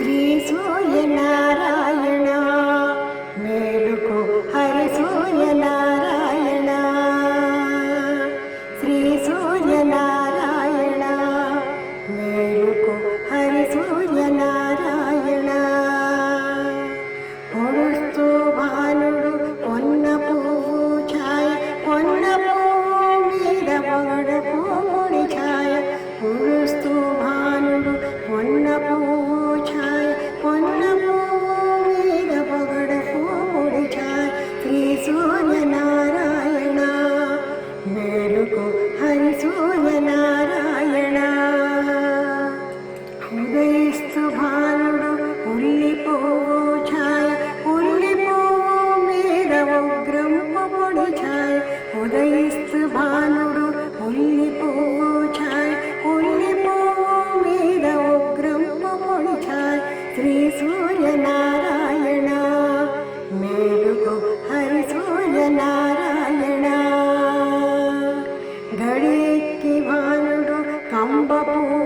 శ్రీ సూర్యనారాయణ మేలుకు హరి సూర్యనారాయణ శ్రీ సూర్యనారాయణ మేలుకు హరి సూర్యనారాయణ పొడుస్తూ భానుడు పొన్న పువ్వు ఛాయ పొన్న పువ్వు మీద పొగడపు పొడి ఛాయ పొడుస్తూ భానుడు పొన్న పువ్వు ఛాయ పొన్న పువ్వు మీద పొగడపు పొడి ఛాయ శ్రీ సూర్యనారాయణ మేలుకు హరి సూర్యనారాయణ ఉదయిస్తు భానుడు ఉల్లి పువ్వు ఛాయ ఉల్లి పువ్వు మీద ఉగ్రంపు పొడి ఛాయ ఉదయిస్తు భానుడు ఉల్లి పువ్వు ఛాయ ఉల్లి పువ్వు మీద ఉగ్రంపు పొడి ఛాయ శ్రీ సూర్యనారాయణ మేలుకు హరి సూర్యనారాయణ గడికి భానుడు కంబ పువ్వు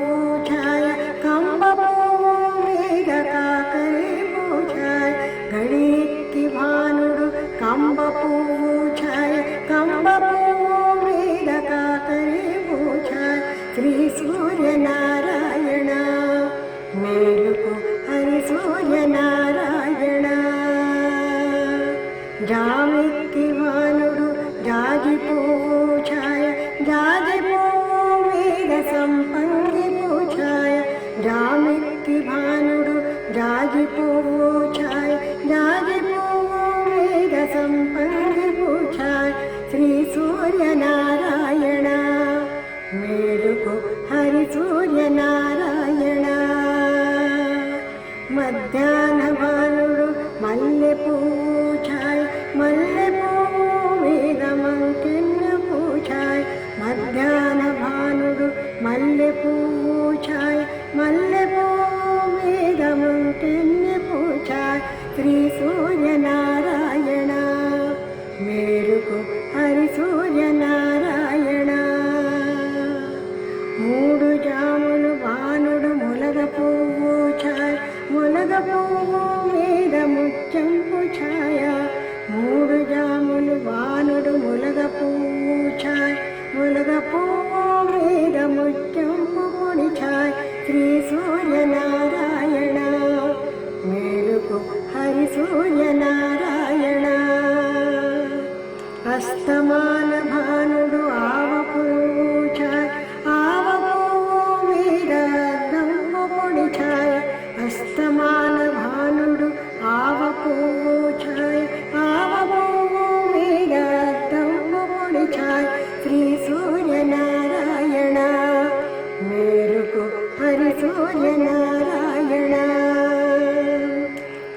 ఛాయ కంబ పువ్వు మీద కాకరి పువ్వు ఛాయ గడికి భానుడు కంబ పువ్వు ఛాయ కంబ పువ్వు మీద కాకరి పువ్వు ఛాయ శ్రీ సూర్యనారాయణ మేలుకు హరి సూర్యనారాయణ జామికి భానుడు జాజి పువ్వు ఛాయ జాజి పువ్వు మీద సంపంగి పువ్వు ఛాయ జామికి భానుడు జాజి పువ్వు ఛాయ జాజి పువ్వు మీద సంపంగి పువ్వు ఛాయ శ్రీ సూర్యనారాయణ మేలుకు హరి సూర్యనారాయణ మధ్యాహ్న భానుడు మల్లె పువ్వు ఛాయ మల్లె పువ్వు మీద మంకెన్న పువ్వు ఛాయ మధ్యాహ్న భానుడు మల్లె పువ్వు ఛాయ మల్లె పువ్వు మీద మంకెన్న పువ్వు ఛాయ శ్రీ సూర్యనారాయణ మేలుకు హరి సూర్యనారాయణ మూడు జాములు భానుడు ములగ పువ్వు ఛాయ ములగ పువ్వు మీద ముత్యంపు ఛాయ మూడు జాములు భానుడు ములగ పువ్వు ఛాయ ములగ పువ్వు మీద ముత్యంపు పొడి ఛాయ శ్రీ సూర్యనారాయణ మేలుకు హరి సూర్యనారాయణ అస్తమాన భానుడు ఆవ పువ్వు ఛాయ ఆవ పువ్వు మీద దంపు పొడి ఛాయ అస్తమాన భానుడు ఆవ పువ్వు ఛాయ ఆవ పువ్వు మీద దంపు పొడి ఛాయ శ్రీ సూర్యనారాయణ మేలుకు హరి సూర్యనారాయణ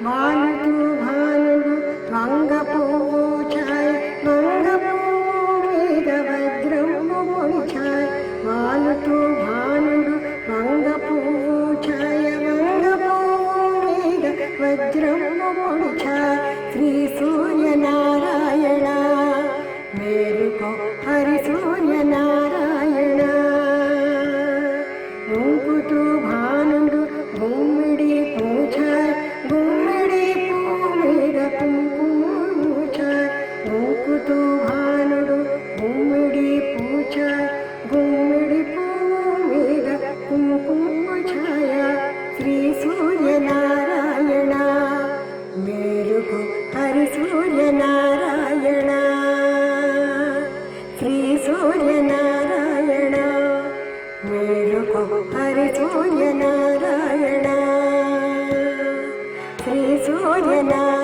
వాలుతూ భానుడు వంగ పువ్వు ఛాయ వంగ పువ్వు మీద వజ్రము పొడి ఛాయ వాలుతూ భానుడు వంగ పువ్వు ఛాయ వంగ పువ్వు మీద వజ్రము పొడి ఛాయ శ్రీ సూర్యనారాయణ మేలుకు హరి సూర్యనారాయణ ఊపుతూ భానుడు గుమ్మిడి పువ్వు ఛాయ గుమ్మిడి పువ్వు మీద కుంకుమ ఛాయ ఊపుతూ భానుడు గుమ్మిడి పువ్వు ఛాయ గుమ్మిడి పువ్వు మీద కుంకుమ ఛాయ శ్రీ సూర్యనారాయణ మేలుకు హరి సూర్యనారాయణ శ్రీ సూర్యనారాయణ మేలుకు హరి సూర్యనారాయణ శ్రీ సూర్యనారాయణ